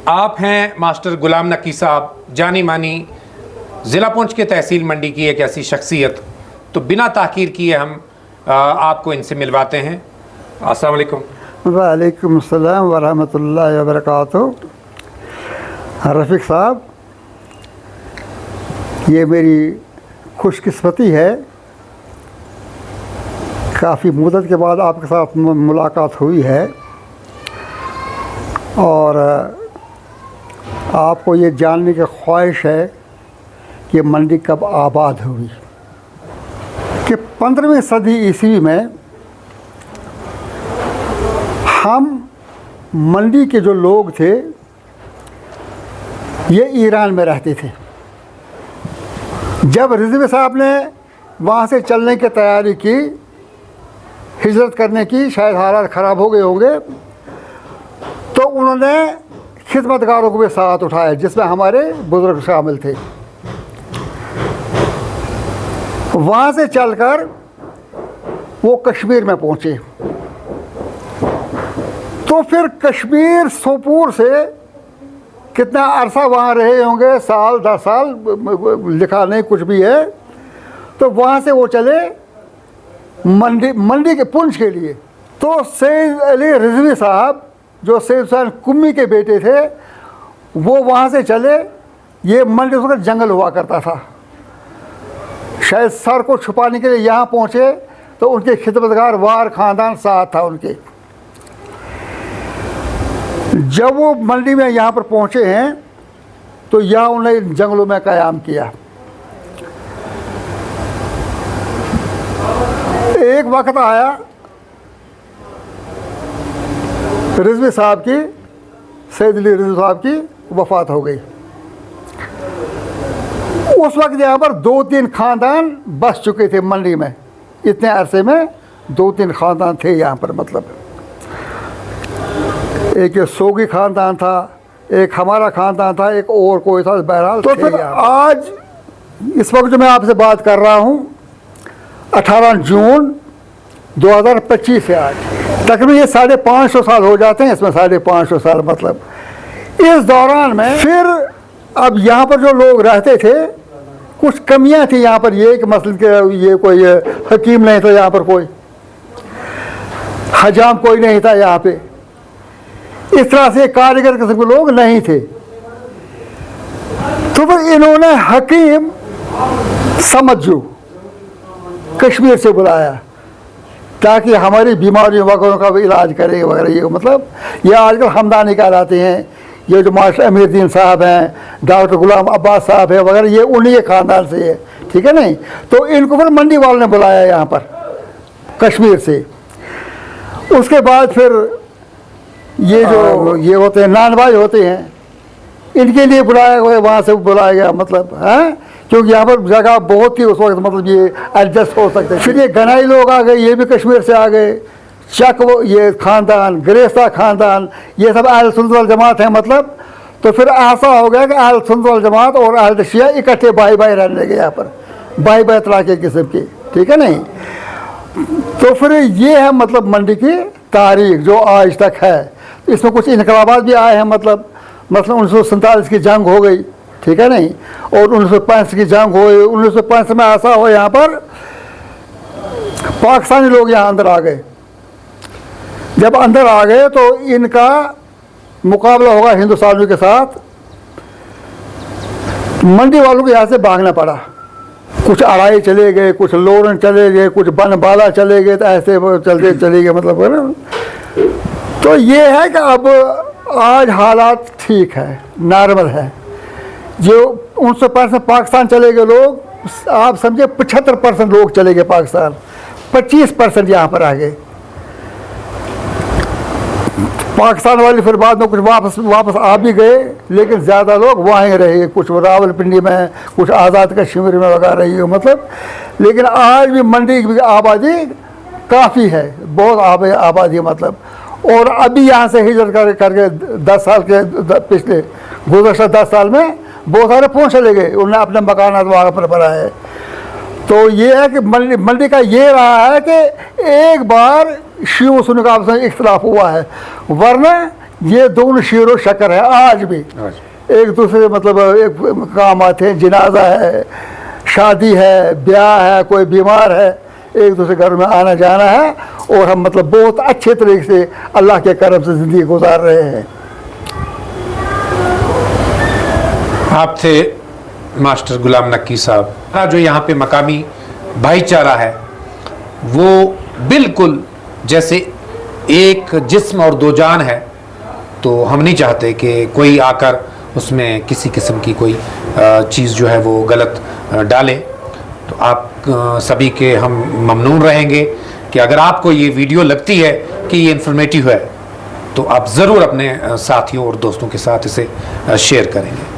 आप हैं मास्टर गुलाम नकी साहब, जानी मानी ज़िला पुंछ के तहसील मंडी की एक ऐसी शख्सियत, तो बिना ताख़ीर किए हम आपको इनसे मिलवाते हैं। अस्सलाम वालेकुम। वालेकुम अस्सलाम व रहमतुल्लाहि व बरकातुहू। रफ़ीक साहब, ये मेरी खुशकिस्मती है, काफ़ी मुद्दत के बाद आपके साथ मुलाकात हुई है और आपको ये जानने की ख्वाहिश है कि मंडी कब आबाद हुई। कि 15वीं सदी ईस्वी में हम मंडी के जो लोग थे ये ईरान में रहते थे। जब रिजवी साहब ने वहाँ से चलने की तैयारी की, हिजरत करने की, शायद हालात ख़राब हो गए होंगे, तो उन्होंने खिदमतगारों को भी साथ उठाया जिसमें हमारे बुज़ुर्ग शामिल थे। वहाँ से चलकर वो कश्मीर में पहुँचे। तो फिर कश्मीर सोपोर से कितना अरसा वहाँ रहे होंगे, साल 10 साल लिखा नहीं कुछ भी है। तो वहाँ से वो चले मंडी के पुंछ के लिए। तो सैयद अली रिजवी साहब जो सैयद हुसैन कुम्मी के बेटे थे वो वहाँ से चले। ये मंडी उस वक्त जंगल हुआ करता था, शायद सर को छुपाने के लिए यहाँ पहुँचे। तो उनके खिदमतगार वार ख़ानदान साथ था उनके। जब वो मंडी में यहाँ पर पहुँचे हैं तो यहाँ उन्होंने जंगलों में क़याम किया। एक वक्त आया रिजवी साहब की, सैयद अली रिजवी साहब की वफ़ात हो गई। उस वक्त यहाँ पर 2-3 ख़ानदान बस चुके थे मंडी में। इतने अरसे में 2-3 ख़ानदान थे यहाँ पर, मतलब एक सोगी ख़ानदान था, एक हमारा ख़ानदान था, एक और कोई था, बहरहाल। तो फिर आज इस वक्त जो मैं आपसे बात कर रहा हूँ 18 जून 2025 है आज। तकरीबन ये 550 साल हो जाते हैं इसमें, 550 साल मतलब। इस दौरान में फिर अब यहाँ पर जो लोग रहते थे कुछ कमियाँ थी यहाँ पर। ये कि मसलन के ये कोई हकीम नहीं था यहाँ पर, कोई हजाम कोई नहीं था यहाँ पे, इस तरह से कारीगर किस्म के लोग नहीं थे। तो फिर इन्होंने हकीम समझो कश्मीर से बुलाया ताकि हमारी बीमारियों वगैरह का भी इलाज करे वगैरह। ये मतलब ये आजकल हमदानी कहलाते हैं। ये जो मास्टर अमीरुद्दीन साहब हैं, डॉक्टर गुलाम अब्बास साहब है वगैरह, ये उन्हीं के ख़ानदान से है, ठीक है नहीं। तो इनको फिर मंडी वालों ने बुलाया यहाँ पर कश्मीर से। उसके बाद फिर ये जो ये होते हैं नानबाज होते हैं, इनके लिए बुलाया गया, वहाँ से बुलाया गया, मतलब है क्योंकि यहाँ पर जगह बहुत थी उस वक्त, मतलब ये एडजस्ट हो सकते। फिर ये गनाई लोग आ गए, ये भी कश्मीर से आ गए। चक ये ख़ानदान, ग्रेस्ता ख़ानदान, ये सब अहल सुन्नत वल जमात हैं मतलब। तो फिर ऐसा हो गया कि अहल सुन्नत वल जमात और अहल शिया इकट्ठे भाई भाई रहने लगे यहाँ पर, भाई भाई तरह के किस्म के, ठीक है नहीं। तो फिर ये है मतलब मंडी की तारीख जो आज तक है। इसमें कुछ इनकलाबात भी आए हैं, मतलब 1947 की जंग हो गई, ठीक है नहीं, और 1965 की जंग हुई। 1965 में ऐसा हो यहाँ पर पाकिस्तानी लोग यहाँ अंदर आ गए। जब अंदर आ गए तो इनका मुकाबला होगा हिंदुस्तानियों के साथ। मंडी वालों को यहाँ से भागना पड़ा। कुछ अड़ाई चले गए, कुछ लोरन चले गए, कुछ बनबाला चले गए, तो ऐसे चलते चले गए मतलब। तो ये है कि अब आज हालात ठीक है, नॉर्मल है। जो 1965 में पाकिस्तान चले गए लोग, आप समझे 75% लोग चले गए पाकिस्तान, 25% यहाँ पर आ गए। पाकिस्तान वाले फिर बाद में कुछ वापस आ भी गए, लेकिन ज़्यादा लोग वहीं रहे। कुछ रावलपिंडी में, कुछ आज़ाद कश्मीर में वगैरह रही हो मतलब। लेकिन आज भी मंडी की आबादी काफ़ी है, बहुत आबादी मतलब। और अभी यहाँ से हिजरत करके 10 साल के पिछले गुज़श्ता 10 साल में बहुत सारे पहुँच चले गए, उन्होंने अपने मकान वहाँ पर बनाए। तो ये है कि मंडी का ये रहा है कि एक बार शियो सुन्नी का आपस में इख्तलाफ हुआ है, वरना ये दोनों शीरो शक्कर है आज भी, एक दूसरे मतलब एक काम आते हैं। जनाजा है, शादी है, ब्याह है, कोई बीमार है, एक दूसरे घर में आना जाना है, और हम मतलब बहुत अच्छे तरीके से अल्लाह के करम से ज़िंदगी गुजार रहे हैं। आप थे मास्टर गुलाम नक्की साहब। जो यहाँ पे मकामी भाईचारा है वो बिल्कुल जैसे एक जिस्म और दो जान है, तो हम नहीं चाहते कि कोई आकर उसमें किसी किस्म की कोई चीज़ जो है वो गलत डाले। तो आप सभी के हम ममनून रहेंगे कि अगर आपको ये वीडियो लगती है कि ये इन्फॉर्मेटिव है तो आप ज़रूर अपने साथियों और दोस्तों के साथ इसे शेयर करेंगे।